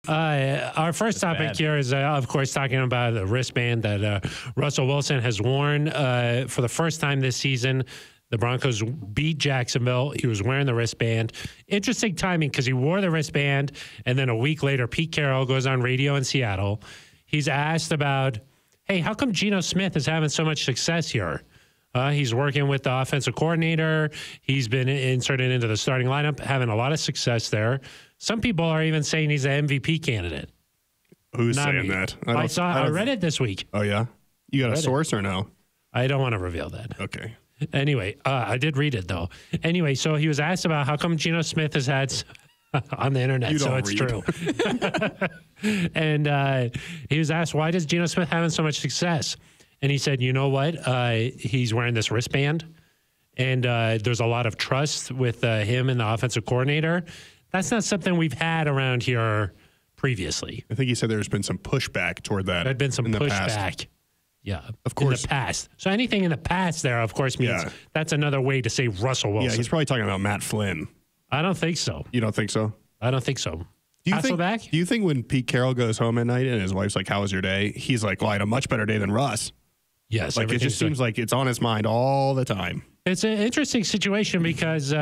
Our first topic here is, of course, talking about the wristband that Russell Wilson has worn for the first time this season. The Broncos beat Jacksonville. He was wearing the wristband. Interesting timing because he wore the wristband, and then a week later, Pete Carroll goes on radio in Seattle. He's asked about, hey, how come Geno Smith is having so much success here? He's working with the offensive coordinator. He's been inserted into the starting lineup, having a lot of success there. Some people are even saying he's an MVP candidate. Who's saying that? I read it this week. Oh, yeah? You got a source or no? I don't want to reveal that. Okay. Anyway, I did read it, though. Anyway, so he was asked about how come Geno Smith has had on the internet, so it's true. And he was asked, why does Geno Smith having so much success? And he said, you know what? He's wearing this wristband, and there's a lot of trust with him and the offensive coordinator. That's not something we've had around here previously. I think he said there's been some pushback toward that. There'd been some pushback. Yeah. Of course. In the past. So anything in the past there, of course, means that's another way to say Russell Wilson. Yeah, he's probably talking about Matt Flynn. I don't think so. You don't think so? I don't think so. Do you think when Pete Carroll goes home at night and his wife's like, how was your day? He's like, well, I had a much better day than Russ. Yes. Like, it just seems like it's on his mind all the time. It's an interesting situation because,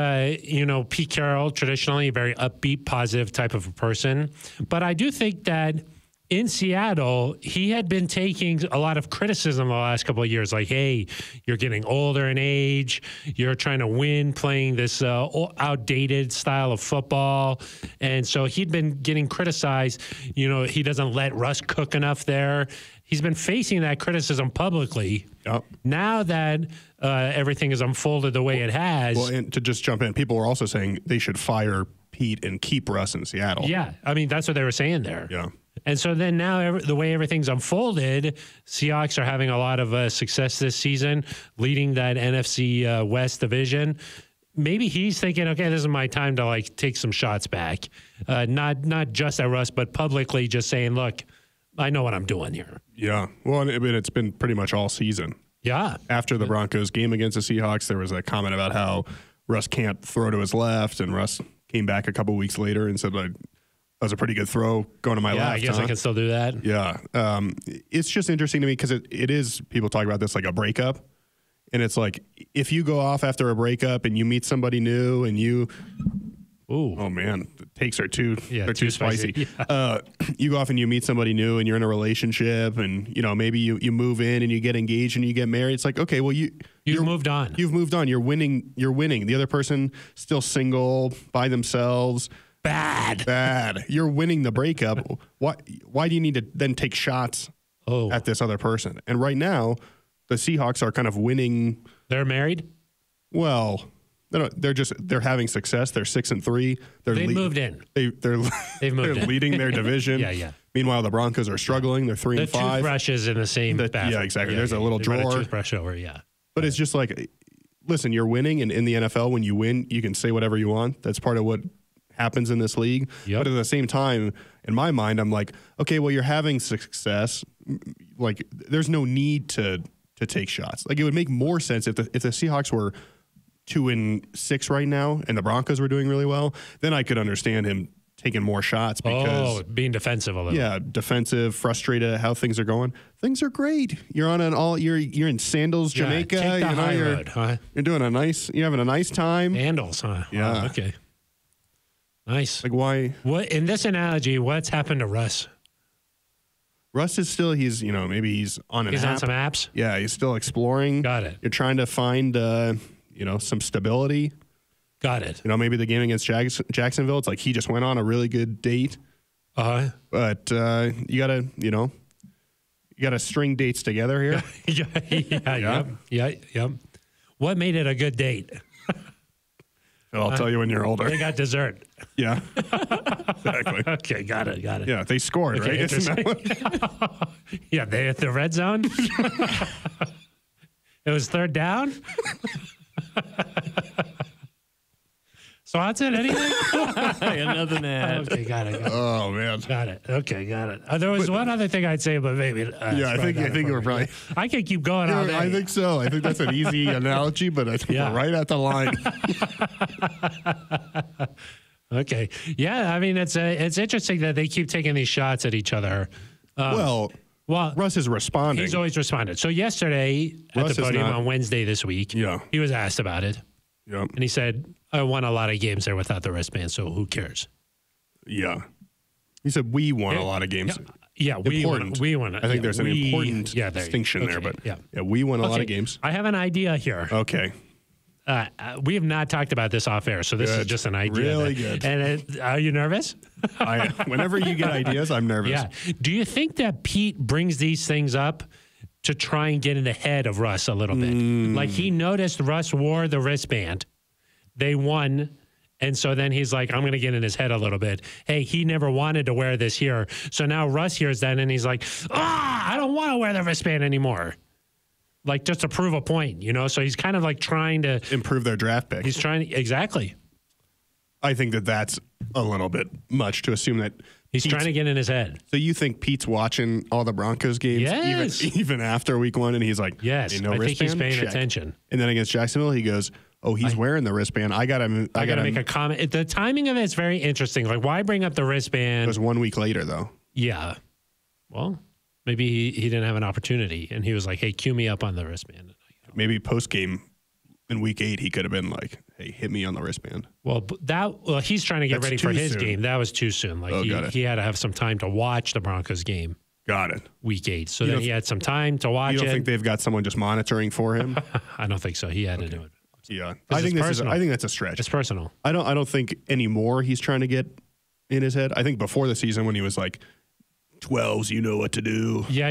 Pete Carroll, traditionally a very upbeat, positive type of a person. But I do think that in Seattle, he had been taking a lot of criticism the last couple of years. Like, hey, you're getting older in age. You're trying to win playing this outdated style of football. And so he'd been getting criticized. He doesn't let Russ cook enough there. He's been facing that criticism publicly. Yep. Now that everything is unfolded the way it has. Well, and to just jump in, people were also saying they should fire Pete and keep Russ in Seattle. Yeah. I mean, that's what they were saying there. Yeah. And so then now the way everything's unfolded, Seahawks are having a lot of success this season, leading that NFC West division. Maybe he's thinking, okay, this is my time to take some shots back. Not just at Russ, but publicly just saying, look, I know what I'm doing here. Yeah. Well, I mean, it's been pretty much all season. Yeah. After the Broncos game against the Seahawks, there was a comment about how Russ can't throw to his left, and Russ came back a couple weeks later and said, that was a pretty good throw going to my left. Yeah, I guess I can still do that. Yeah. It's just interesting to me because it is, people talk about this like a breakup. And it's like, if you go off after a breakup and you meet somebody new and you, oh man, the takes are too spicy. Yeah. You go off and you meet somebody new and you're in a relationship and, maybe you move in and you get engaged and you get married. It's like, okay, well, you've moved on. You've moved on. You're winning. The other person still single by themselves. Bad. You're winning the breakup. Why do you need to then take shots at this other person? And right now, the Seahawks are kind of winning. They're married? Well, they're having success. They're 6-3. They've moved in. They're leading their division. Yeah. Meanwhile, the Broncos are struggling. They're 3-5. The toothbrushes in the same bathroom. Yeah, exactly. There's a little drawer. Toothbrush over, yeah. But it's just like, listen, you're winning, and in the NFL, when you win, you can say whatever you want. That's part of what happens in this league. Yep. But at the same time, in my mind, I'm like, okay, well, you're having success. Like, there's no need to take shots. Like, it would make more sense if the Seahawks were 2-6 right now and the Broncos were doing really well, then I could understand him taking more shots because being defensive a little. Yeah, defensive, frustrated at how things are going. Things are great. You're on you're in Sandals, Jamaica. Take the high road, huh? You're having a nice time. Sandals, huh? Yeah. Wow, okay. Nice. Like, why? What in this analogy? What's happened to Russ? Russ is still, maybe he's on an app. He's on some apps? Yeah, he's still exploring. Got it. You're trying to find, some stability. Got it. Maybe the game against Jacksonville, it's like he just went on a really good date. Uh-huh. But you gotta string dates together here. Yeah. What made it a good date? I'll tell you when you're older. They got dessert. Yeah. Exactly. Okay, got it. Yeah, they scored, okay, right? Isn't that yeah, they at the red zone. It was third down. So that's it. Anything? Nothing to add. Okay, got it. Oh man, got it. Okay, got it. There was one other thing I'd say, but maybe. I think we're probably. I can keep going all day. I think so. I think that's an easy analogy, but I think we're right at the line. Okay. Yeah, I mean, it's interesting that they keep taking these shots at each other. Well, Russ is responding. He's always responded. So yesterday at the podium on Wednesday this week, he was asked about it. Yeah. And he said, I won a lot of games there without the wristband, so who cares? Yeah. He said, we won a lot of games. Yeah, we won. I think there's an important distinction there, but we won a lot of games. I have an idea here. Okay. We have not talked about this off air, so this is just an idea. Really good. And are you nervous? Whenever you get ideas, I'm nervous. Yeah. Do you think that Pete brings these things up to try and get in the head of Russ a little bit? Like he noticed Russ wore the wristband. They won. And so then he's like, I'm going to get in his head a little bit. Hey, he never wanted to wear this here. So now Russ hears that and he's like, I don't want to wear the wristband anymore. Like just to prove a point, you know? So he's kind of like trying to improve their draft pick. He's trying to, exactly. I think that's a little bit much to assume that he's trying to get in his head. So you think Pete's watching all the Broncos games even after week one and he's like, yes, hey, no I wristband? think he's paying Check. attention. And then against Jacksonville, he goes, oh, he's wearing the wristband. I gotta make a comment. The timing of it is very interesting. Like, why bring up the wristband? It was 1 week later, though. Yeah. Well, maybe he didn't have an opportunity, and he was like, hey, cue me up on the wristband. Maybe post-game in week 8, he could have been like, hey, hit me on the wristband. Well, he's trying to get ready for his game. That was too soon. Like he had to have some time to watch the Broncos game. Got it. Week 8. So then he had some time to watch it. You don't think they've got someone just monitoring for him? I don't think so. He had to do it. Yeah, I think that's a stretch. It's personal. I don't think anymore he's trying to get in his head. I think before the season when he was like 12s, you know what to do. Yeah.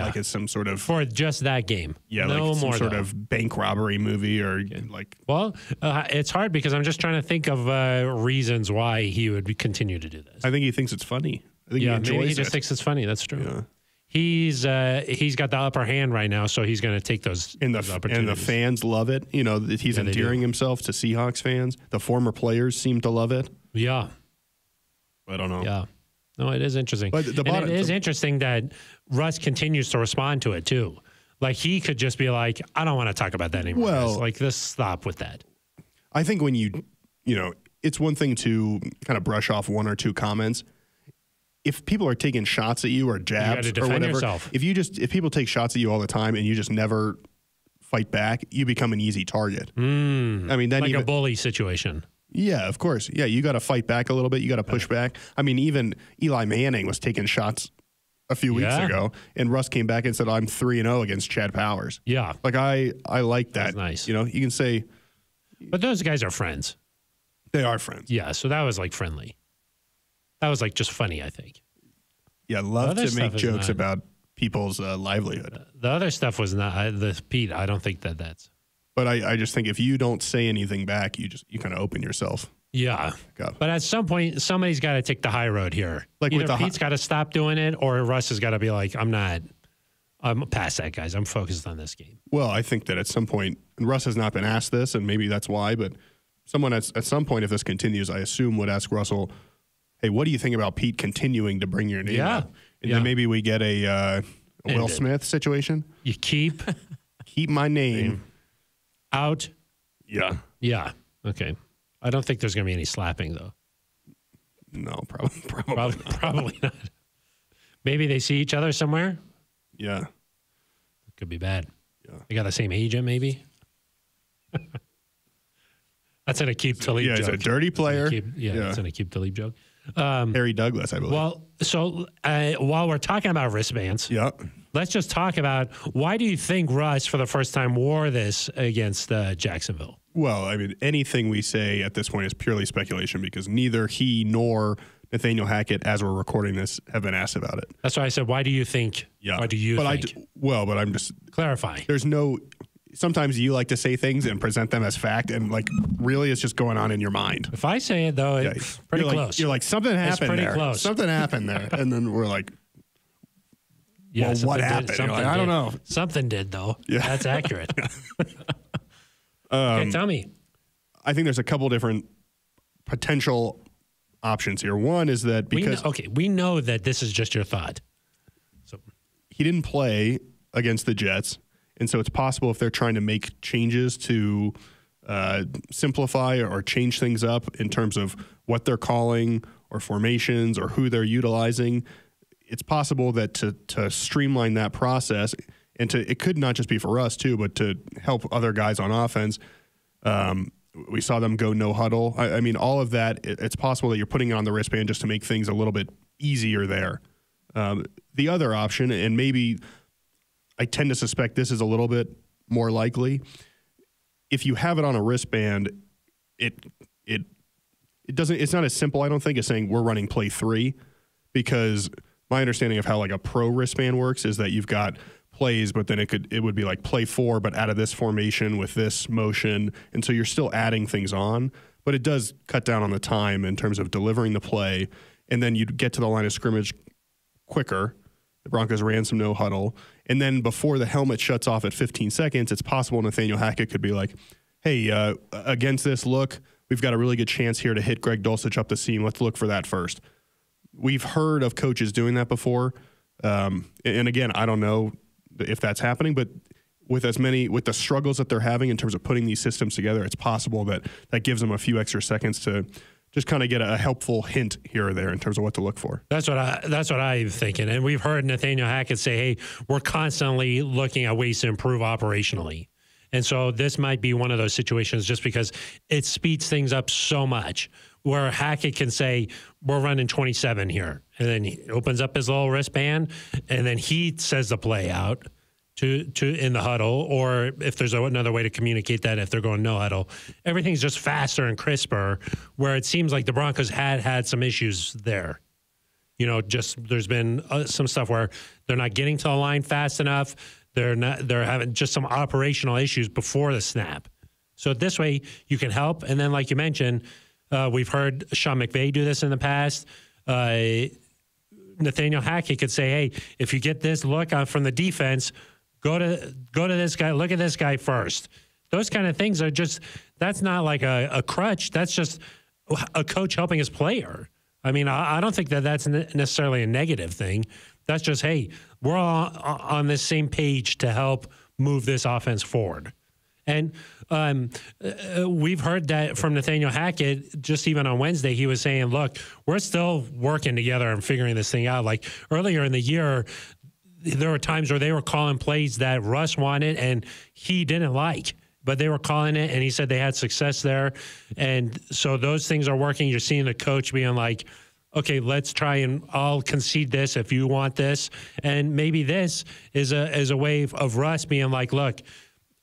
Like it's some sort of for just that game. Yeah, no like some more sort of bank robbery movie or like. Well, it's hard because I'm just trying to think of reasons why he would continue to do this. I think he thinks it's funny. I think he enjoys maybe he it. just thinks it's funny. That's true. Yeah. He's got the upper hand right now, so he's going to take those opportunities. And the fans love it. You know, that he's endearing himself to Seahawks fans. The former players seem to love it. Yeah. I don't know. Yeah. No, it is interesting. But it is interesting that Russ continues to respond to it, too. Like, he could just be like, I don't want to talk about that anymore. Well, like, let's stop with that. I think when you know, it's one thing to kind of brush off one or two comments. If people are taking shots at you or jabs or whatever, yourself. If people take shots at you all the time and you just never fight back, you become an easy target. I mean, then like a bully situation. Yeah, of course. Yeah, you got to fight back a little bit. You got to push back. I mean, even Eli Manning was taking shots a few weeks ago, and Russ came back and said, "I'm 3-0 against Chad Powers." Yeah, like I like that. That's nice. You know, you can say, but those guys are friends. They are friends. Yeah, so that was like friendly. That was like just funny, I think. Yeah, love to make jokes about people's livelihood. The other stuff was not Pete. I don't think that's. But I just think if you don't say anything back, you kind of open yourself. Yeah, but at some point, somebody's got to take the high road here. Like either Pete's got to stop doing it, or Russ has got to be like, I'm past that, guys. I'm focused on this game. Well, I think that at some point, and Russ has not been asked this, and maybe that's why, but someone at some point, if this continues, I assume would ask Russell, hey, what do you think about Pete continuing to bring your name up? And then maybe we get a Will Smith situation. You keep my name out. Yeah. Yeah. Okay. I don't think there's going to be any slapping, though. No, probably not. Maybe they see each other somewhere. Yeah. It could be bad. Yeah. They got the same agent, maybe. That's an Aqib Talib joke. Yeah, he's a dirty player. That's an Aqib Talib joke. Harry Douglas, I believe. Well, so while we're talking about wristbands, let's just talk about why do you think Russ, for the first time, wore this against Jacksonville? Well, I mean, anything we say at this point is purely speculation because neither he nor Nathaniel Hackett, as we're recording this, have been asked about it. That's why I said, why do you think? Yeah. Why do you think? But I'm just clarifying. There's no. Sometimes you like to say things and present them as fact, and like really, it's just going on in your mind. If I say it though, it's pretty close. You're like something happened there. It's pretty close. Something happened there, and then we're like, well, what happened? Like, I don't know. Something did though. Yeah, that's accurate. Okay, tell me. I think there's a couple different potential options here. One is that because we know that this is just your thought. So he didn't play against the Jets. And so it's possible if they're trying to make changes to simplify or change things up in terms of what they're calling or formations or who they're utilizing, it's possible that to streamline that process and it could not just be for us too, but to help other guys on offense. We saw them go no huddle. I mean, all of that, it's possible that you're putting it on the wristband just to make things a little bit easier there. The other option, and maybe I tend to suspect this is a little bit more likely, if you have it on a wristband, it doesn't, it's not as simple, I don't think, as saying we're running play 3, because my understanding of how like a pro wristband works is that you've got plays, but then it would be like play 4, but out of this formation with this motion. And so you're still adding things on, but it does cut down on the time in terms of delivering the play. And then you'd get to the line of scrimmage quicker. The Broncos ran some no huddle. And then before the helmet shuts off at 15 seconds, it's possible Nathaniel Hackett could be like, hey, against this look, we've got a really good chance here to hit Greg Dulcich up the seam. Let's look for that first. We've heard of coaches doing that before. And again, I don't know if that's happening, but with the struggles that they're having in terms of putting these systems together, it's possible that gives them a few extra seconds to just kind of get a helpful hint here or there in terms of what to look for. That's what I'm thinking. And we've heard Nathaniel Hackett say, hey, we're constantly looking at ways to improve operationally. And so this might be one of those situations just because it speeds things up so much where Hackett can say, we're running 27 here. And then he opens up his little wristband and then he says the play out to in the huddle, or if there's another way to communicate that if they're going no huddle. Everything's just faster and crisper, where it seems like the Broncos had some issues there. You know, just there's been some stuff where they're not getting to the line fast enough. They're having just some operational issues before the snap. So this way you can help. And then, like you mentioned, we've heard Sean McVay do this in the past. Nathaniel Hackett could say, hey, if you get this look from the defense, go to this guy, look at this guy first. Those kind of things are just, that's not like a crutch. That's just a coach helping his player. I mean, I don't think that's necessarily a negative thing. That's just, hey, we're all on the same page to help move this offense forward. And we've heard that from Nathaniel Hackett just even on Wednesday. He was saying, look, we're still working together and figuring this thing out. Like earlier in the year, there were times where they were calling plays that Russ wanted and he didn't like, but they were calling it, and he said they had success there. And so those things are working. You're seeing the coach being like, okay, let's try and I'll concede this if you want this. And maybe this is a way of Russ being like, look,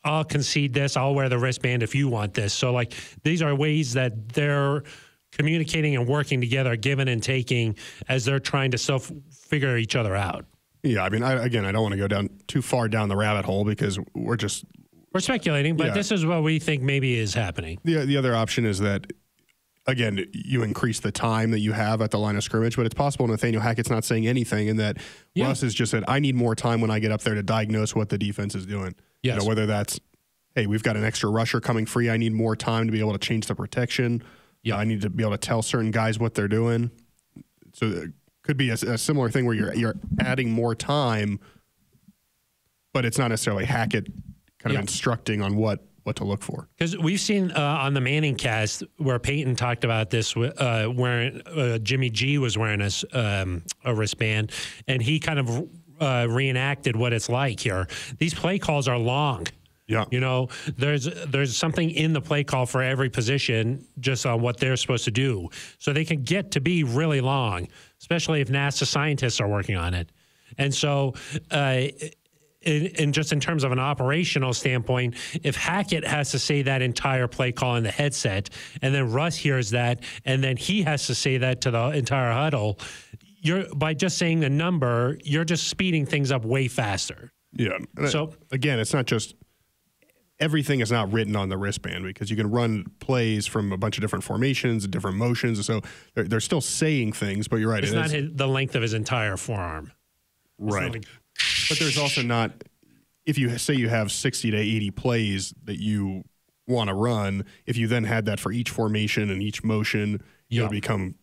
I'll concede this. I'll wear the wristband if you want this. So, like, these are ways that they're communicating and working together, giving and taking, as they're trying to still figure each other out. Yeah, I mean, I don't want to go down too far down the rabbit hole because we're speculating, but this is what we think maybe is happening. The other option is that, again, you increase the time that you have at the line of scrimmage, but it's possible Nathaniel Hackett's not saying anything and that Russ has just said, I need more time when I get up there to diagnose what the defense is doing. Yes. You know, whether that's, hey, we've got an extra rusher coming free. I need more time to be able to change the protection. Yeah, I need to be able to tell certain guys what they're doing. So it could be a similar thing where you're adding more time, but it's not necessarily Hackett kind of instructing on what to look for. Because we've seen on the Manning cast where Peyton talked about this, wearing Jimmy G was wearing a wristband, and he kind of reenacted what it's like here. These play calls are long. Yeah. You know, there's something in the play call for every position just on what they're supposed to do. So they can get to be really long, especially if NASA scientists are working on it. And so in just in terms of an operational standpoint, if Hackett has to say that entire play call in the headset, and then Russ hears that, and then he has to say that to the entire huddle, by just saying the number, you're just speeding things up way faster. Yeah. So again, it's not just everything is not written on the wristband because you can run plays from a bunch of different formations and different motions. So they're still saying things, but you're right. It's not the length of his entire forearm. Right. But there's also not, if you say you have 60 to 80 plays that you want to run, if you then had that for each formation and each motion, it would become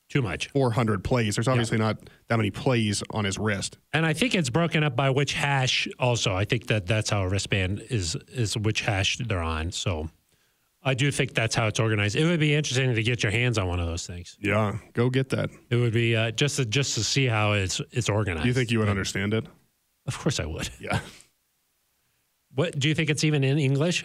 too much. 400 plays. There's obviously not that many plays on his wrist. And I think it's broken up by which hash also. I think that's how a wristband is which hash they're on. So I do think that's how it's organized. It would be interesting to get your hands on one of those things. Yeah, go get that. It would be just to see how it's organized. Do you think you would understand it? Of course I would. Yeah. What do you think it's even in English?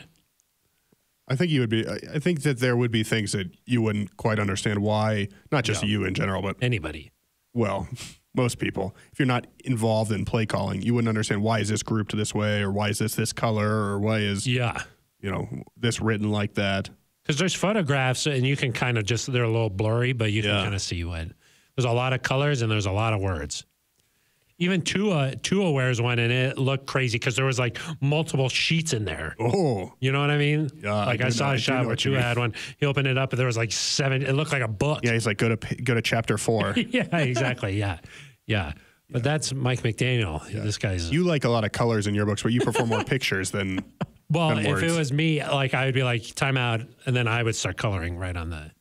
I think you would be. I think that there would be things that you wouldn't quite understand why, not just you in general, but anybody. Well, most people. If you're not involved in play calling, you wouldn't understand why is this grouped this way, or why is this color, or why is this written like that. Because there's photographs and you can kind of they're a little blurry, but you can kind of see what. There's a lot of colors and there's a lot of words. Even Tua wears one and it looked crazy because there was like multiple sheets in there. Oh. You know what I mean? Yeah. Like I saw a shot where Tua had one. He opened it up and there was like 7. It looked like a book. Yeah, he's like, go to chapter 4. Yeah, exactly. Yeah. Yeah. But that's Mike McDaniel. Yeah. This guy's. You like a lot of colors in your books, but you prefer more pictures than. Well, than if words. it was me, like I would be like, time out, and then I would start coloring right on the.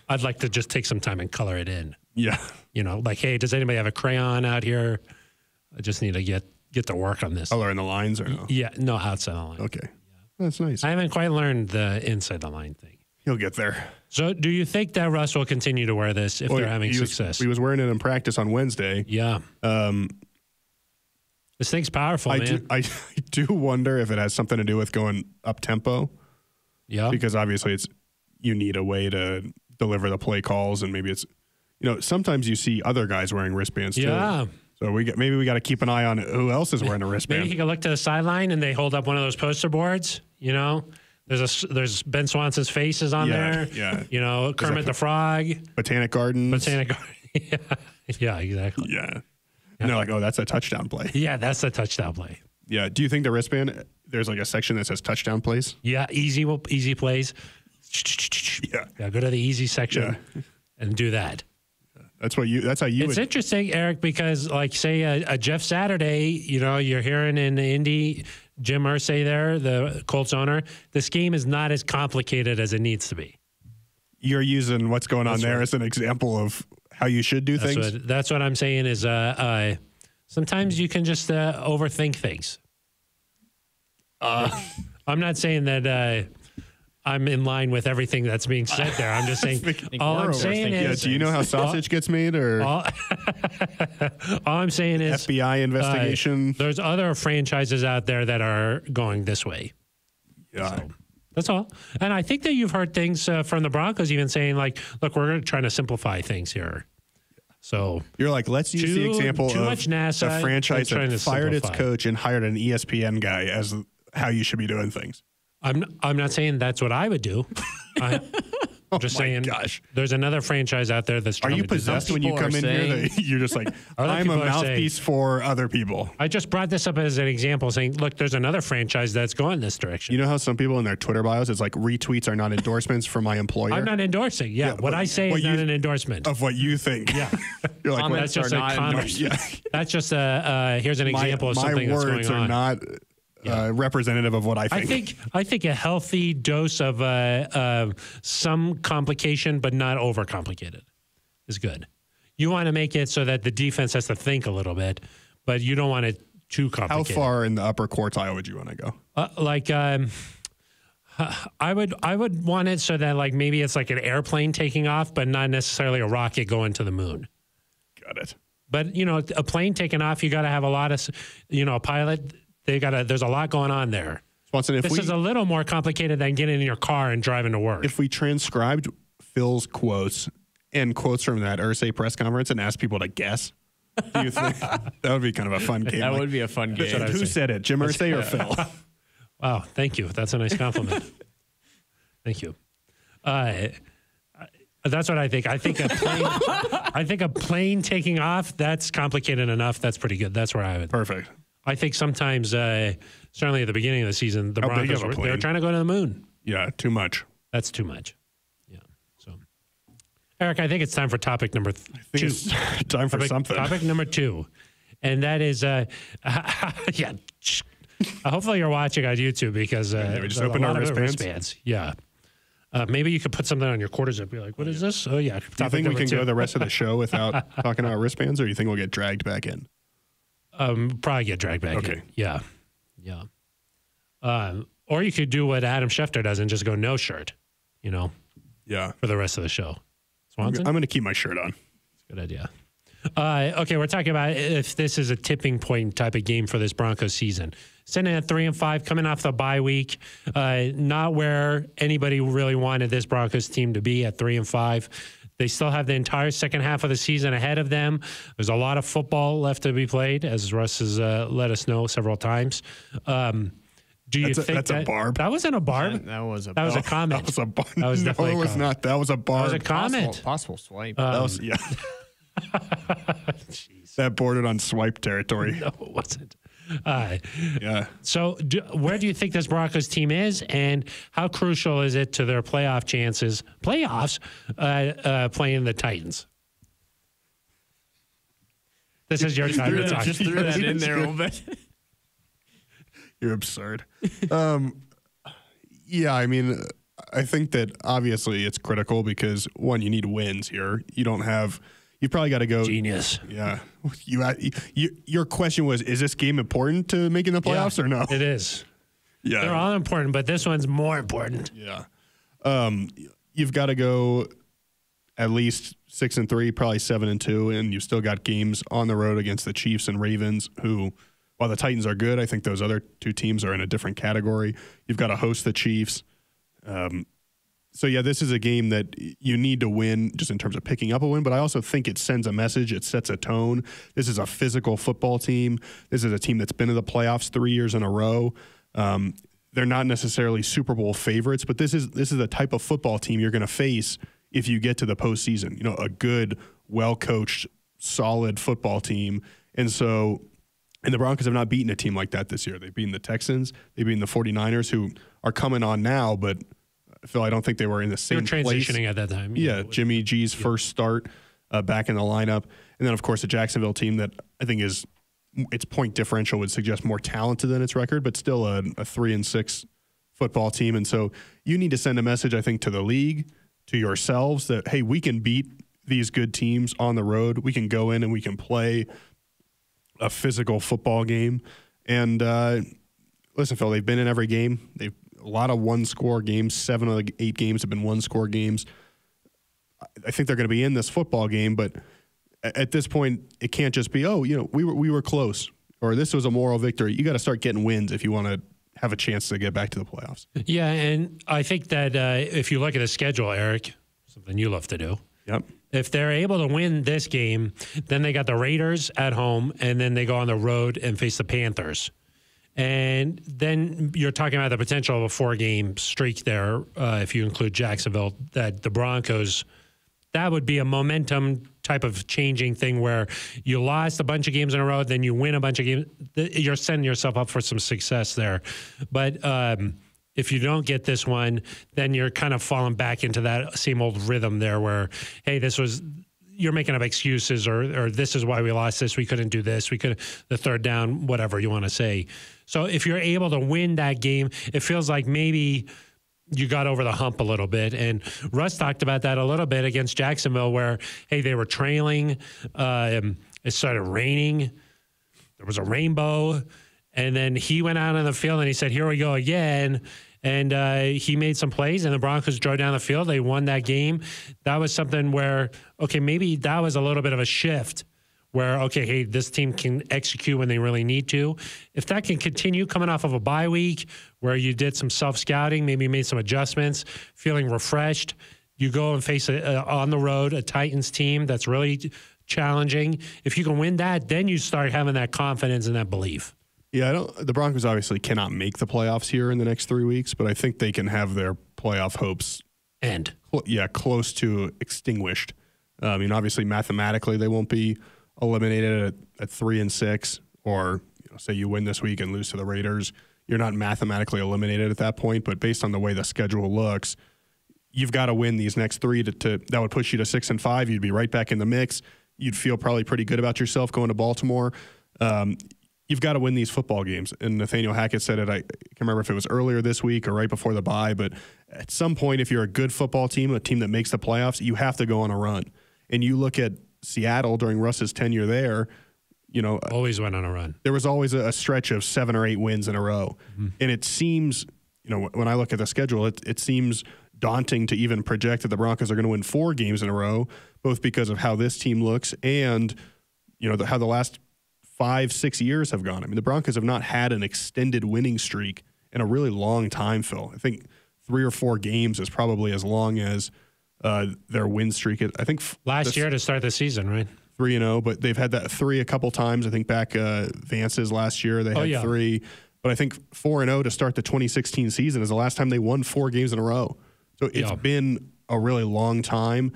I'd like to just take some time and color it in. Yeah. You know, like, hey, does anybody have a crayon out here? I just need to get to work on this. Color in the lines or no? Yeah, no, outside the line. Okay. Yeah. That's nice. I haven't quite learned the inside the line thing. He'll get there. So do you think that Russ will continue to wear this if they're having success? He was wearing it in practice on Wednesday. Yeah. This thing's powerful, man. I do wonder if it has something to do with going up tempo. Yeah. Because obviously you need a way to deliver the play calls, and maybe it's, sometimes you see other guys wearing wristbands too. Yeah. So maybe we got to keep an eye on who else is wearing a wristband. Maybe he can look to the sideline and they hold up one of those poster boards. There's Ben Swanson's faces on there. Yeah. Kermit the Frog. Botanic Gardens. Yeah. Yeah, exactly. Yeah. And they're like, oh, that's a touchdown play. Yeah, that's a touchdown play. Yeah. Do you think the wristband, there's like a section that says touchdown plays? Yeah, easy plays. Yeah, go to the easy section and do that. That's how you It's interesting, Eric, because like say a Jeff Saturday, you're hearing in Indy, Jim Irsay there, the Colts owner, this game is not as complicated as it needs to be. You're using what's going on there as an example of how you should do things? That's what I'm saying is sometimes you can just overthink things. I'm not saying that I'm in line with everything that's being said there. I'm just saying all I'm saying is... do you know how sausage gets made? Or all I'm saying is... FBI investigation? There's other franchises out there that are going this way. Yeah. So, that's all. And I think that you've heard things from the Broncos even saying like, look, we're trying to simplify things here. So you're like, let's use the example of a franchise that fired its coach and hired an ESPN guy as how you should be doing things. I'm not saying that's what I would do. I'm just saying, there's another franchise out there that's trying to do this. Are you possessed when you come in here? You're just like, I'm a mouthpiece for other people. I just brought this up as an example saying, look, there's another franchise that's going this direction. You know how some people in their Twitter bios, it's like retweets are not endorsements for my employer? I'm not endorsing. Yeah. What I say is not an endorsement. Of what you think. Yeah. You're like, that's just a comment. Yeah. That's just here's an example of something that's going on. My words are not representative of what I think. I think a healthy dose of some complication, but not overcomplicated, is good. You want to make it so that the defense has to think a little bit, but you don't want it too complicated. How far in the upper quartile would you want to go? I would want it so that like maybe it's like an airplane taking off, but not necessarily a rocket going to the moon. Got it. But a plane taking off, you got to have a lot of a pilot. There's a lot going on there. Swanson, this is a little more complicated than getting in your car and driving to work. If we transcribed Phil's quotes and quotes from that Irsay press conference and asked people to guess, do you think that would be kind of a fun game? That would be a fun game. Who said it, Jim Irsay or Phil? Wow, thank you. That's a nice compliment. Thank you. That's what I think. I think a plane taking off, that's complicated enough. That's pretty good. That's where I would. Perfect. I think sometimes, certainly at the beginning of the season, the Broncos they were trying to go to the moon. Yeah, too much. That's too much. Yeah. So, Eric, I think it's time for topic number 2. It's time for something. Topic number 2, and that is, hopefully you're watching on YouTube because we just opened our wristbands. Yeah. Maybe you could put something on your quarter zip. Be like, what is this? Oh, yeah. Do you think we can go the rest of the show without talking about wristbands, or do you think we'll get dragged back in? Probably get dragged back in. Yeah. Yeah. Or you could do what Adam Schefter does and just go no shirt, Yeah. for the rest of the show. Swanson? I'm going to keep my shirt on. Good idea. Okay, we're talking about if this is a tipping point type of game for this Broncos season. Sitting at 3-5, coming off the bye week, not where anybody really wanted this Broncos team to be at 3-5. They still have the entire second half of the season ahead of them. There's a lot of football left to be played, as Russ has let us know several times. Do you think that's a barb? That wasn't a barb. That was a comment. That was a barb. That was definitely no, it was not. That was a barb. That was a comment. Possible swipe. That was, yeah. That bordered on swipe territory. No, it wasn't. Yeah. So where do you think this Broncos team is, and how crucial is it to their playoffs, playing the Titans? This is your time to talk. Just threw that in there a little bit. You're absurd. Yeah, I mean, I think that obviously it's critical because, one, you need wins here. You probably got to go. Genius. Yeah. Your question was, is this game important to making the playoffs or no? It is. Yeah. They're all important, but this one's more important. Yeah. You've got to go at least 6-3, probably 7-2, and you've still got games on the road against the Chiefs and Ravens, who, while the Titans are good, I think those other two teams are in a different category. You've got to host the Chiefs. So, yeah, this is a game that you need to win just in terms of picking up a win, but I also think it sends a message. It sets a tone. This is a physical football team. This is a team that's been in the playoffs 3 years in a row. They're not necessarily Super Bowl favorites, but this is the type of football team you're going to face if you get to the postseason. A good, well-coached, solid football team. And the Broncos have not beaten a team like that this year. They've beaten the Texans. They've beaten the 49ers, who are coming on now, but Phil, I don't think they were in the same They were transitioning place. At that time. Yeah, Jimmy G's first start back in the lineup. And then, of course, the Jacksonville team that I think its point differential would suggest more talented than its record, but still a 3-6 football team. And so you need to send a message, I think, to the league, to yourselves, that, hey, we can beat these good teams on the road. We can go in and we can play a physical football game. And listen, Phil, they've been in every game. A lot of one-score games. 7 of the 8 games have been one-score games. I think they're going to be in this football game, but at this point, it can't just be, we were close, or this was a moral victory. You got to start getting wins if you want to have a chance to get back to the playoffs. Yeah, and I think that if you look at the schedule, Eric, something you love to do. Yep. If they're able to win this game, then they got the Raiders at home, and then they go on the road and face the Panthers. And then you're talking about the potential of a 4-game streak there, if you include Jacksonville, that the Broncos, that would be a momentum type of changing thing where you lost a bunch of games in a row, then you win a bunch of games. You're setting yourself up for some success there. But if you don't get this one, then you're kind of falling back into that same old rhythm there where, hey, you're making up excuses or this is why we lost this. We couldn't do this. We could the third down, whatever you want to say. So if you're able to win that game, it feels like maybe you got over the hump a little bit. And Russ talked about that a little bit against Jacksonville where, hey, they were trailing. It started raining. There was a rainbow. And then he went out on the field and he said, here we go again. And he made some plays, and the Broncos drove down the field. They won that game. That was something where, okay, maybe that was a little bit of a shift where, okay, hey, this team can execute when they really need to. If that can continue coming off of a bye week where you did some self-scouting, maybe made some adjustments, feeling refreshed, you go and face on the road a Titans team that's really challenging. If you can win that, then you start having that confidence and that belief. Yeah, the Broncos obviously cannot make the playoffs here in the next 3 weeks, but I think they can have their playoff hopes close to extinguished. Obviously mathematically they won't be eliminated at 3-6, or say you win this week and lose to the Raiders, you're not mathematically eliminated at that point. But based on the way the schedule looks, you've got to win these next 3 to that would push you to 6-5. You'd be right back in the mix. You'd feel probably pretty good about yourself going to Baltimore. You've got to win these football games. And Nathaniel Hackett said it, I can't remember if it was earlier this week or right before the bye, but at some point, if you're a good football team, a team that makes the playoffs, you have to go on a run. And you look at Seattle during Russ's tenure there, always went on a run. There was always a stretch of 7 or 8 wins in a row. Mm-hmm. And it seems when I look at the schedule, it seems daunting to even project that the Broncos are going to win 4 games in a row, both because of how this team looks and, how the last 5-6 years have gone. I mean, the Broncos have not had an extended winning streak in a really long time, Phil. I think 3 or 4 games is probably as long as their win streak. I think last year to start the season, right? 3-0, but they've had that 3 a couple times. I think back Vance's last year, they had 3. But I think 4-0 to start the 2016 season is the last time they won 4 games in a row. So it's been a really long time.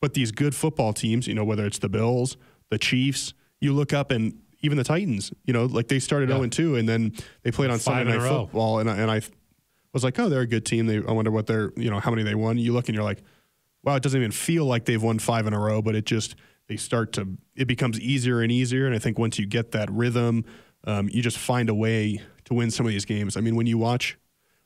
But these good football teams, whether it's the Bills, the Chiefs, you look up and even the Titans, like they started 0-2 and then they played on Sunday Night Football. And I was like, oh, they're a good team. I wonder what they're, how many they won. You look and you're like, wow, it doesn't even feel like they've won 5 in a row, but it becomes easier and easier. And I think once you get that rhythm, you just find a way to win some of these games. I mean, when you watch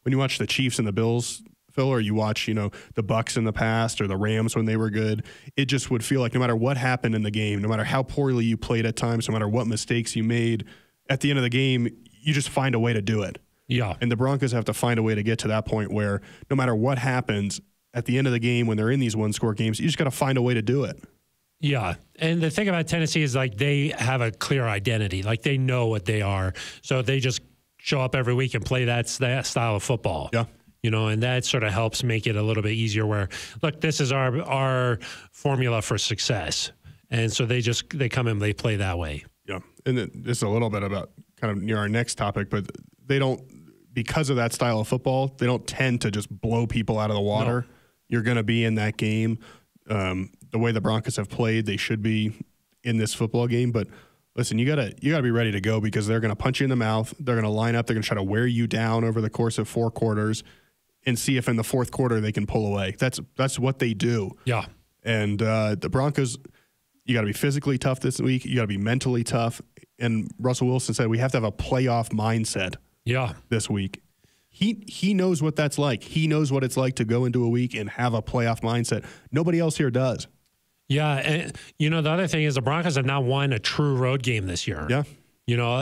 the Chiefs and the Bills, Phil, or you watch, the Bucks in the past or the Rams when they were good, it just would feel like no matter what happened in the game, no matter how poorly you played at times, no matter what mistakes you made, at the end of the game, you just find a way to do it. Yeah. And the Broncos have to find a way to get to that point where no matter what happens at the end of the game when they're in these one-score games, you just got to find a way to do it. Yeah. And the thing about Tennessee is like they have a clear identity. Like they know what they are. So they just show up every week and play that style of football. Yeah. And that sort of helps make it a little bit easier where, look, this is our formula for success. And so they come and they play that way. Yeah. And this is a little bit about kind of near our next topic, but they don't, because of that style of football, they don't tend to just blow people out of the water. No. You're going to be in that game. The way the Broncos have played, they should be in this football game. But listen, you gotta be ready to go because they're going to punch you in the mouth. They're going to line up. They're going to try to wear you down over the course of 4 quarters and see if in the 4th quarter they can pull away. That's what they do. Yeah. And the Broncos, you got to be physically tough this week. You got to be mentally tough. And Russell Wilson said we have to have a playoff mindset. Yeah. This week. He knows what that's like. He knows what it's like to go into a week and have a playoff mindset. Nobody else here does. Yeah, and the other thing is the Broncos have not won a true road game this year. Yeah.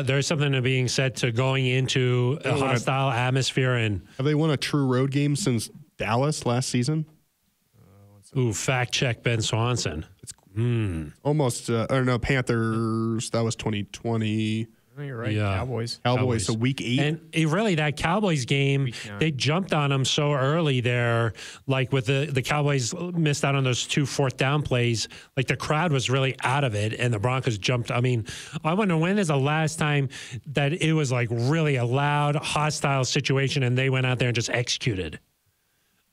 There's something to being said to going into a hostile atmosphere. And have they won a true road game since Dallas last season? Fact check Ben Swanson. It's almost, I don't know, Panthers, that was 2020. Oh, you're right. Yeah. Cowboys. So week 8. And really, that Cowboys game, they jumped on them so early there. Like with the Cowboys missed out on those 2 4th down plays. Like the crowd was really out of it, and the Broncos jumped. I mean, I wonder when is the last time that it was like really a loud, hostile situation, and they went out there and just executed.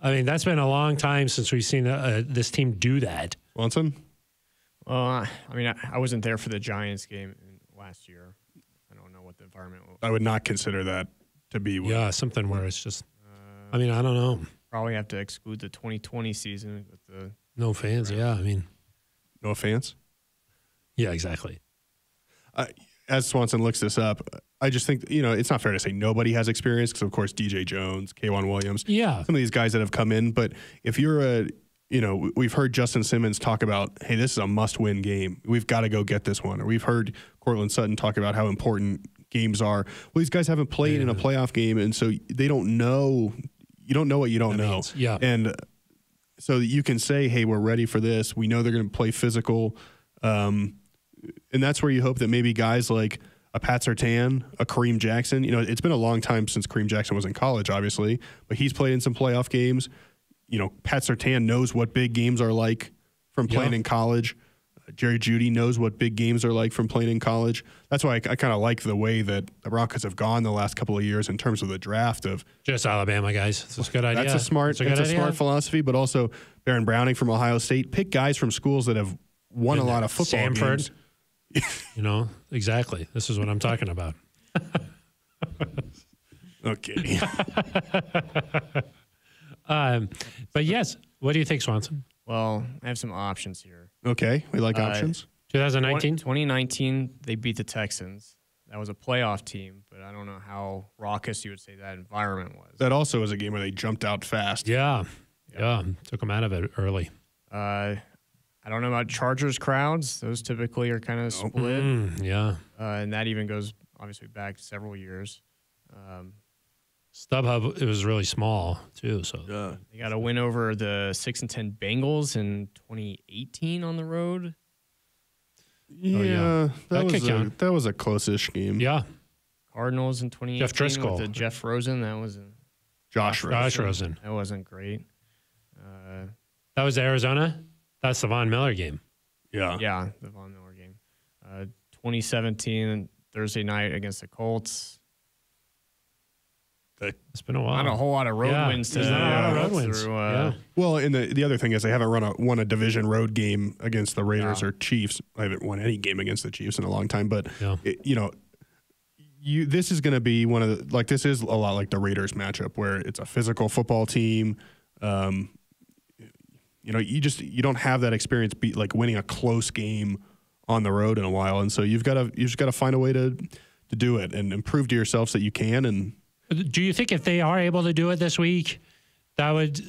I mean, that's been a long time since we've seen this team do that. Swanson? Well, I mean, I wasn't there for the Giants game last year. I don't know what the environment was. I would not consider that to be. Something where it's just, I mean, I don't know. Probably have to exclude the 2020 season with the no fans. Crowd. Yeah, I mean, no fans. Yeah, exactly. As Swanson looks this up, I just think it's not fair to say nobody has experience because of course DJ Jones, K'Wan Williams, some of these guys that have come in. But if you're we've heard Justin Simmons talk about, hey, this is a must-win game. We've got to go get this one. Or we've heard Cortland Sutton talk about how important games are. Well, these guys haven't played in a playoff game, and so they don't know. You don't know what you don't know. Yeah. And so you can say, hey, we're ready for this. We know they're going to play physical. And that's where you hope that maybe guys like a Pat Surtain, a Kareem Jackson, it's been a long time since Kareem Jackson was in college, obviously, but he's played in some playoff games. Pat Surtain knows what big games are like from playing in college. Jerry Jeudy knows what big games are like from playing in college. That's why I kind of like the way that the Broncos have gone the last couple of years in terms of the draft of just Alabama guys. It's a good idea. That's a smart philosophy, but also Baron Browning from Ohio State. Pick guys from schools that have won a lot of football Stanford. games. Exactly. This is what I'm talking about. Okay. But yes, what do you think, Swanson? Well, I have some options here. Okay, we like options. 2019? 2019, they beat the Texans. That was a playoff team, but I don't know how raucous you would say that environment was. That also was a game where they jumped out fast. Yeah. Took them out of it early. I don't know about Chargers crowds. Those typically are kind of split. Yeah. And that even goes, obviously, back several years. StubHub, it was really small too. So they got a win over the 6-10 Bengals in 2018 on the road. Yeah, that was a close-ish game. Yeah. Cardinals in 2018 Jeff Driscoll. with the Jeff Rosen. That was Josh Rosen. That wasn't great. That was Arizona. That's the Von Miller game. Yeah, the Von Miller game. 2017 Thursday night against the Colts. It's been a while. Not a whole lot of road wins. There's not a lot of road wins. Well, and the other thing is they haven't won a division road game against the Raiders or Chiefs. I haven't won any game against the Chiefs in a long time. But this is going to be one of the this is a lot like the Raiders matchup where it's a physical football team. You don't have that experience winning a close game on the road in a while, and so you've got to find a way to do it and prove to yourselves that you can. And do you think if they are able to do it this week, that would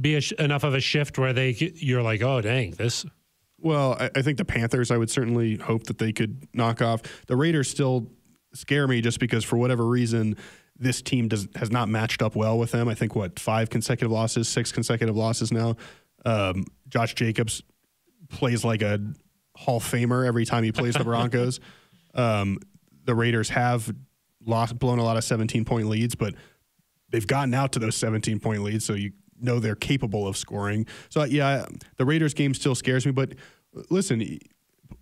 be enough of a shift where you're like, oh dang, this? Well, I think the Panthers, I would certainly hope that they could knock off. The Raiders still scare me just because for whatever reason this team has not matched up well with them. I think 5 consecutive losses, 6 consecutive losses now. Josh Jacobs plays like a Hall of Famer every time he plays the Broncos. The Raiders have blown a lot of 17-point leads, but they've gotten out to those 17-point leads, so you know they're capable of scoring. So, yeah, the Raiders game still scares me. But listen,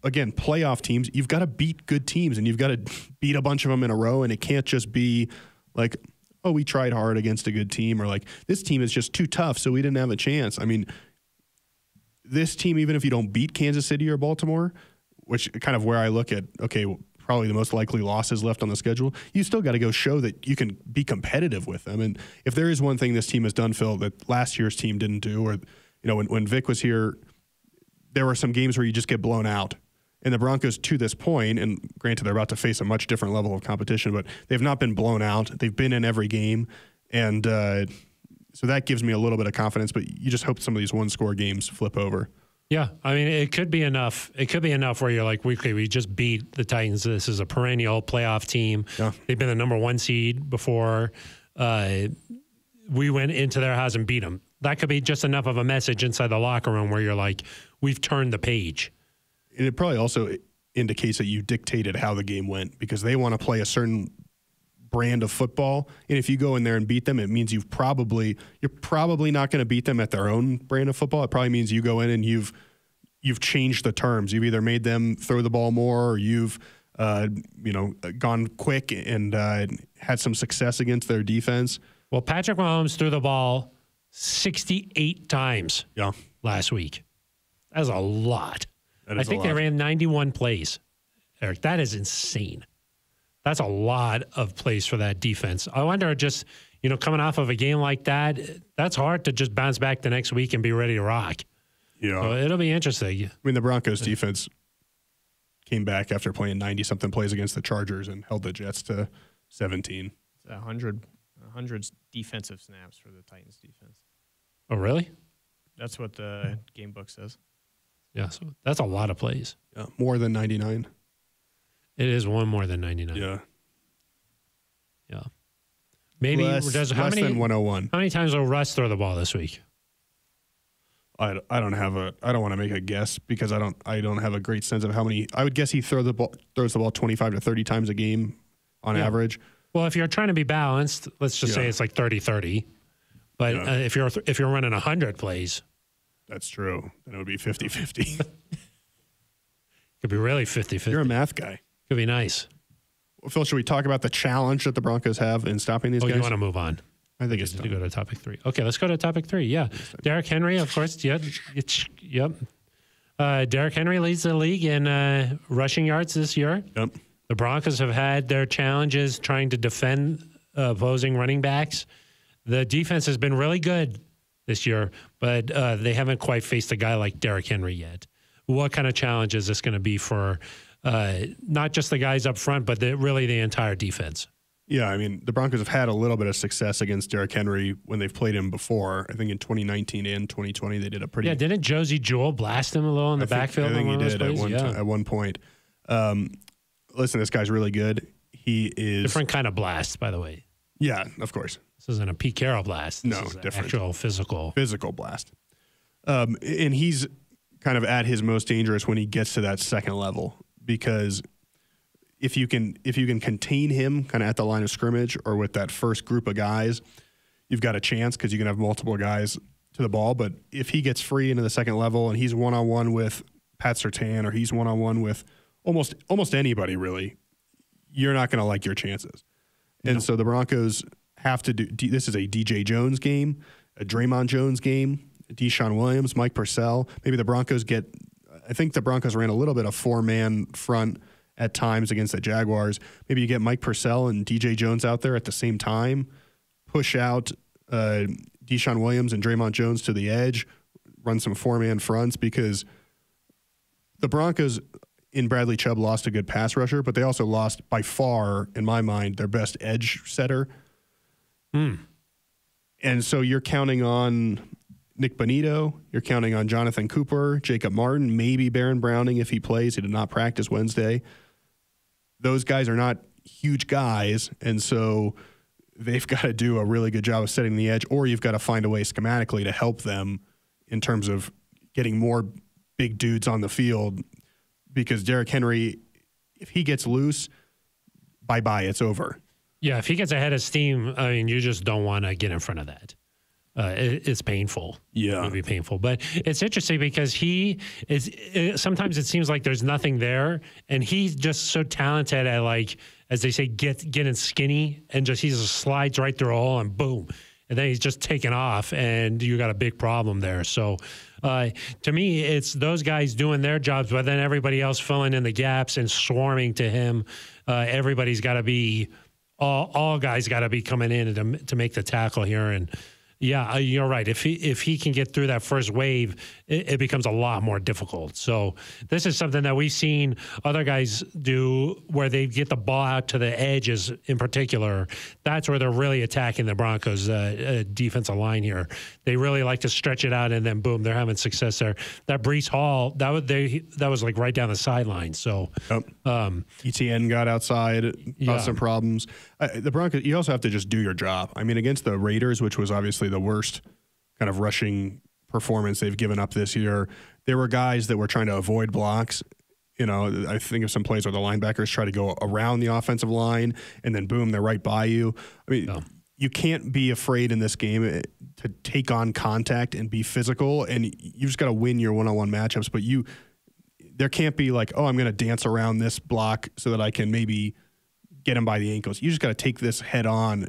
again, playoff teams, you've got to beat good teams, and you've got to beat a bunch of them in a row, and it can't just be like, oh, we tried hard against a good team, or like this team is just too tough, so we didn't have a chance. I mean, this team, even if you don't beat Kansas City or Baltimore, which kind of where I look at, okay, probably the most likely losses left on the schedule, you still got to go show that you can be competitive with them. And if there is one thing this team has done, Phil, that last year's team didn't do, or when Vic was here, there were some games where you just get blown out. And the Broncos, to this point, and granted they're about to face a much different level of competition, but they've not been blown out. They've been in every game. And so that gives me a little bit of confidence, but you just hope some of these one-score games flip over. Yeah, I mean, it could be enough. It could be enough where you're like, we just beat the Titans. This is a perennial playoff team. Yeah. They've been the number 1 seed before. We went into their house and beat them. That could be just enough of a message inside the locker room where you're like, we've turned the page. And it probably also indicates that you dictated how the game went because they want to play a certain brand of football. And if you go in there and beat them, it means you're probably not going to beat them at their own brand of football. It probably means you go in and you've changed the terms. You've either made them throw the ball more, or you've gone quick and had some success against their defense. Well, Patrick Mahomes threw the ball 68 times last week. That's a lot. I think they ran 91 plays. Eric, that is insane. That's a lot of plays for that defense. I wonder, just coming off of a game like that, that's hard to just bounce back the next week and be ready to rock. Yeah, so it'll be interesting. I mean, the Broncos defense came back after playing 90-something plays against the Chargers and held the Jets to 17. It's 100 defensive snaps for the Titans defense. Oh, really? That's what the game book says. Yeah, so that's a lot of plays. Yeah, more than 99. It is one more than 99. Yeah. Yeah. Maybe less than 101. How many times will Russ throw the ball this week? I don't want to make a guess because I don't have a great sense of how many. I would guess he throws the ball 25 to 30 times a game on average. Well, if you're trying to be balanced, let's just say it's like 30-30. But if you're running 100 plays, that's true. Then it would be 50-50. Could be really 50-50. You're a math guy. Could be nice. Well, Phil, should we talk about the challenge that the Broncos have in stopping these guys? You want to move on? I think it's time to go to topic 3. Okay, let's go to topic 3. Yeah. Derrick Henry, of course. Yep. Derrick Henry leads the league in rushing yards this year. Yep. The Broncos have had their challenges trying to defend opposing running backs. The defense has been really good this year, but they haven't quite faced a guy like Derrick Henry yet. What kind of challenge is this going to be for not just the guys up front, but really the entire defense? Yeah, I mean, the Broncos have had a little bit of success against Derrick Henry when they've played him before. I think in 2019 and 2020 they did a pretty... Yeah, didn't Josie Jewell blast him a little in the backfield? I think he did at one point. Listen, this guy's really good. He is... Different kind of blast, by the way. Yeah, of course. This isn't a Pete Carroll blast. This is different. Actual physical blast. And he's kind of at his most dangerous when he gets to that second level, because if you can contain him kind of at the line of scrimmage or with that first group of guys, you've got a chance because you can have multiple guys to the ball. But if he gets free into the second level and he's one-on-one with Pat Surtain, or he's one-on-one with almost anybody really, you're not going to like your chances. And so the Broncos have to do – this is a DJ Jones game, a Draymond Jones game, Deshaun Williams, Mike Purcell. Maybe the Broncos I think the Broncos ran a little bit of four-man front at times against the Jaguars. Maybe you get Mike Purcell and DJ Jones out there at the same time, push out Deshaun Williams and Draymond Jones to the edge, run some four-man fronts, because the Broncos in Bradley Chubb lost a good pass rusher, but they also lost by far, in my mind, their best edge setter. And so you're counting on Nick Bonito, you're counting on Jonathan Cooper, Jacob Martin, maybe Baron Browning if he plays. He did not practice Wednesday. Those guys are not huge guys, and so they've got to do a really good job of setting the edge, or you've got to find a way schematically to help them in terms of getting more big dudes on the field, because Derrick Henry, if he gets loose, bye-bye, it's over. Yeah, if he gets ahead of steam, I mean, you just don't want to get in front of that. It's painful. Yeah. It would be painful. But it's interesting because sometimes it seems like there's nothing there, and he's just so talented at, like, as they say, getting skinny, and he just slides right through a hole and boom. And then he's just taken off, and you got a big problem there. So to me, it's those guys doing their jobs, but then everybody else filling in the gaps and swarming to him. Everybody's got to be all guys got to be coming in to make the tackle here. And yeah, you're right. If he can get through that first wave, it becomes a lot more difficult. So this is something that we've seen other guys do, where they get the ball out to the edges in particular. That's where they're really attacking the Broncos defensive line here. They really like to stretch it out, and then boom, they're having success there. That Breece Hall, that was like right down the sideline. So ETN got outside, caused some problems. The Broncos, you also have to just do your job. I mean, against the Raiders, which was obviously the worst kind of rushing performance they've given up this year, there were guys that were trying to avoid blocks. You know, I think of some plays where the linebackers try to go around the offensive line, and then boom, they're right by you. I mean, you can't be afraid in this game to take on contact and be physical, and you just got to win your one-on-one matchups. But there can't be like, oh, I'm going to dance around this block so that I can maybe get him by the ankles. You just got to take this head on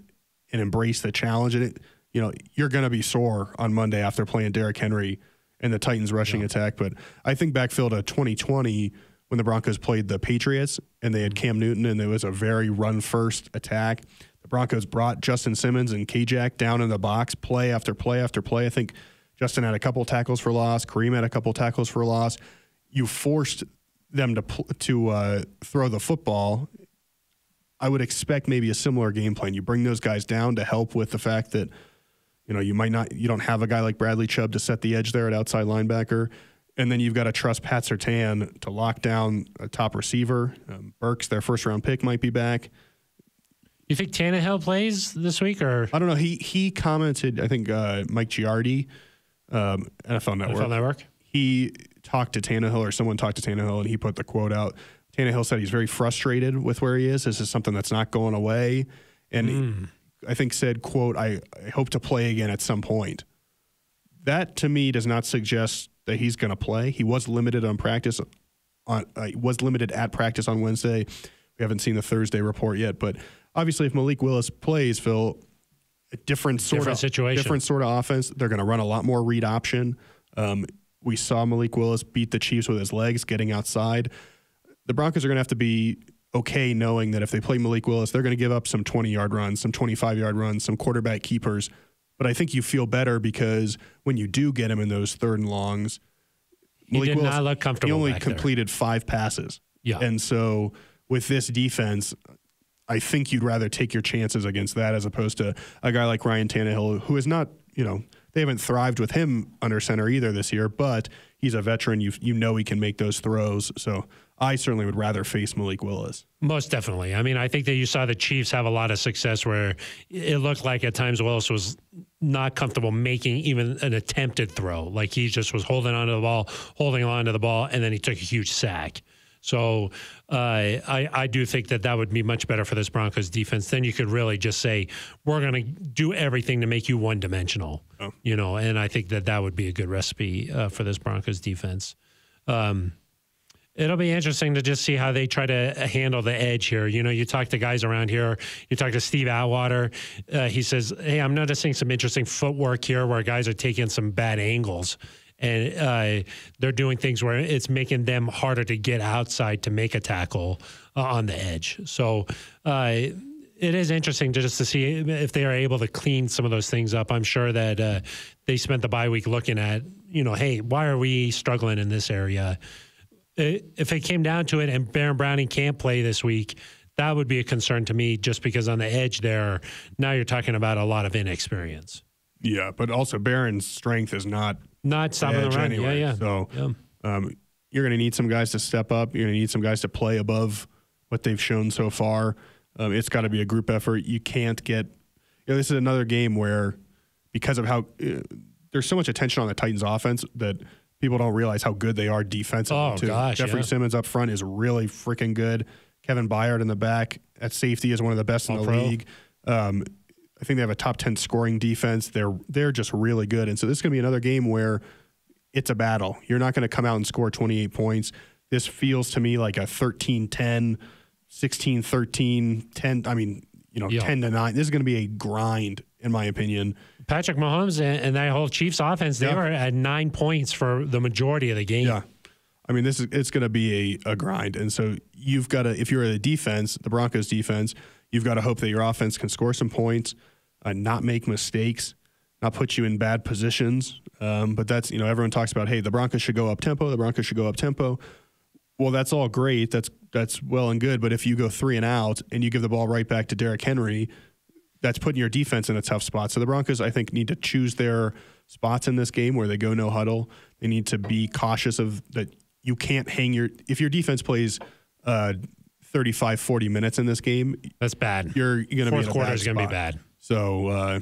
and embrace the challenge. And you're going to be sore on Monday after playing Derrick Henry and the Titans rushing attack. But I think backfield to 2020 when the Broncos played the Patriots and they had Cam Newton and there was a very run-first attack. The Broncos brought Justin Simmons and K-Jack down in the box play after play after play. I think Justin had a couple tackles for loss. Kareem had a couple tackles for loss. You forced them to throw the football. I would expect maybe a similar game plan. You bring those guys down to help with the fact that you don't have a guy like Bradley Chubb to set the edge there at outside linebacker. And then you've got to trust Pat Surtain to lock down a top receiver. Burks, their first-round pick, might be back. You think Tannehill plays this week, or I don't know? He commented. I think Mike Giardi, NFL Network. He talked to Tannehill, or someone talked to Tannehill, and he put the quote out. Tannehill said he's very frustrated with where he is. This is something that's not going away, and I think said, "quote I hope to play again at some point." That to me does not suggest that he's going to play. He was limited on practice. Was limited at practice on Wednesday. We haven't seen the Thursday report yet, but obviously, if Malik Willis plays, Phil, a different sort of offense. They're going to run a lot more read option. We saw Malik Willis beat the Chiefs with his legs, getting outside. The Broncos are going to have to be okay knowing that if they play Malik Willis, they're going to give up some 20-yard runs, some 25-yard runs, some quarterback keepers. But I think you feel better because when you do get him in those third and longs, Malik Willis, not look comfortable. He only completed 5 passes. Yeah. And so with this defense, I think you'd rather take your chances against that as opposed to a guy like Ryan Tannehill, who has not they haven't thrived with him under center either this year, but he's a veteran. You know he can make those throws. So I certainly would rather face Malik Willis. Most definitely. I mean, I think that you saw the Chiefs have a lot of success where it looked like at times Willis was not comfortable making even an attempted throw. Like he just was holding on to the ball, and then he took a huge sack. So I do think that would be much better for this Broncos defense. Then you could really just say, we're going to do everything to make you one-dimensional, and I think that would be a good recipe for this Broncos defense. It'll be interesting to just see how they try to handle the edge here. You talk to guys around here. You talk to Steve Atwater. He says, hey, I'm noticing some interesting footwork here where guys are taking some bad angles. And they're doing things where it's making them harder to get outside to make a tackle on the edge. So it is interesting to see if they are able to clean some of those things up. I'm sure that they spent the bye week looking at, hey, why are we struggling in this area? If it came down to it and Baron Browning can't play this week, that would be a concern to me just because on the edge there, now you're talking about a lot of inexperience. Yeah, but also Baron's strength is not stopping the run. Anyway. Yeah. So you're going to need some guys to step up. You're going to need some guys to play above what they've shown so far. It's got to be a group effort. You can't get this is another game where because of how there's so much attention on the Titans offense that people don't realize how good they are defensively, too. Gosh, Jeffrey Simmons up front is really freaking good. Kevin Byard in the back at safety is one of the best in the league. I think they have a top 10 scoring defense. They're just really good. And so this is going to be another game where it's a battle. You're not going to come out and score 28 points. This feels to me like a 13-10, 16-13, 10. I mean, 10-9. This is going to be a grind, in my opinion. Patrick Mahomes and that whole Chiefs offense, they were at 9 points for the majority of the game. Yeah. I mean, it's going to be a grind. And so you've got to, if you're the defense, the Broncos defense, you've got to hope that your offense can score some points, not make mistakes, not put you in bad positions. But that's, everyone talks about, hey, the Broncos should go up tempo. The Broncos should go up tempo. Well, that's all great. That's well and good. But if you go 3 and out and you give the ball right back to Derrick Henry, that's putting your defense in a tough spot. So the Broncos, I think, need to choose their spots in this game where they go no huddle. They need to be cautious of that. You can't hang if your defense plays 35, 40 minutes in this game. That's bad. You're going to be in a bad spot. Fourth quarter is going to be bad. So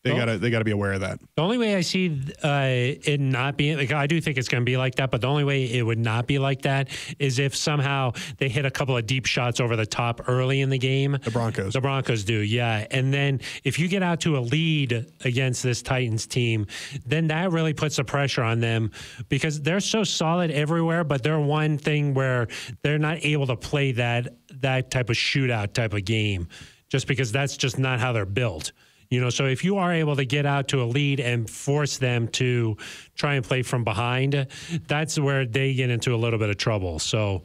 they gotta be aware of that. The only way I see it not being like, I do think it's going to be like that, but the only way it would not be like that is if somehow they hit a couple of deep shots over the top early in the game. The Broncos do, yeah. And then if you get out to a lead against this Titans team, then that really puts the pressure on them because they're so solid everywhere, but they're one thing where they're not able to play that type of shootout type of game just because that's just not how they're built. So if you are able to get out to a lead and force them to try and play from behind, that's where they get into a little bit of trouble. So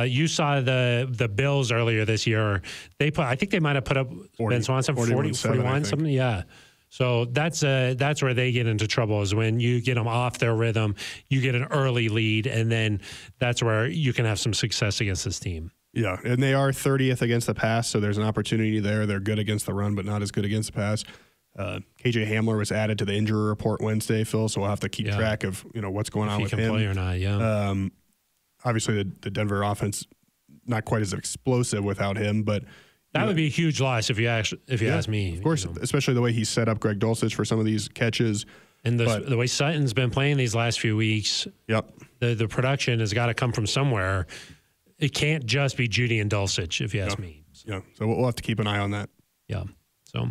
you saw the Bills earlier this year. I think they might have put up 40, Ben Swanson 41 something. Yeah. So that's where they get into trouble is when you get them off their rhythm, you get an early lead, and then that's where you can have some success against this team. Yeah, and they are 30th against the pass, so there's an opportunity there. They're good against the run, but not as good against the pass. KJ Hamler was added to the injury report Wednesday, Phil, so we'll have to keep track of what's going on with him. If he can play or not, yeah. Obviously, the Denver offense not quite as explosive without him, but that would be a huge loss if you ask me. Of course, especially the way he set up Greg Dulcich for some of these catches. And the way Sutton's been playing these last few weeks, the production has got to come from somewhere. It can't just be Judy and Dulcich, if you ask me. Yeah, so we'll have to keep an eye on that. Yeah. So,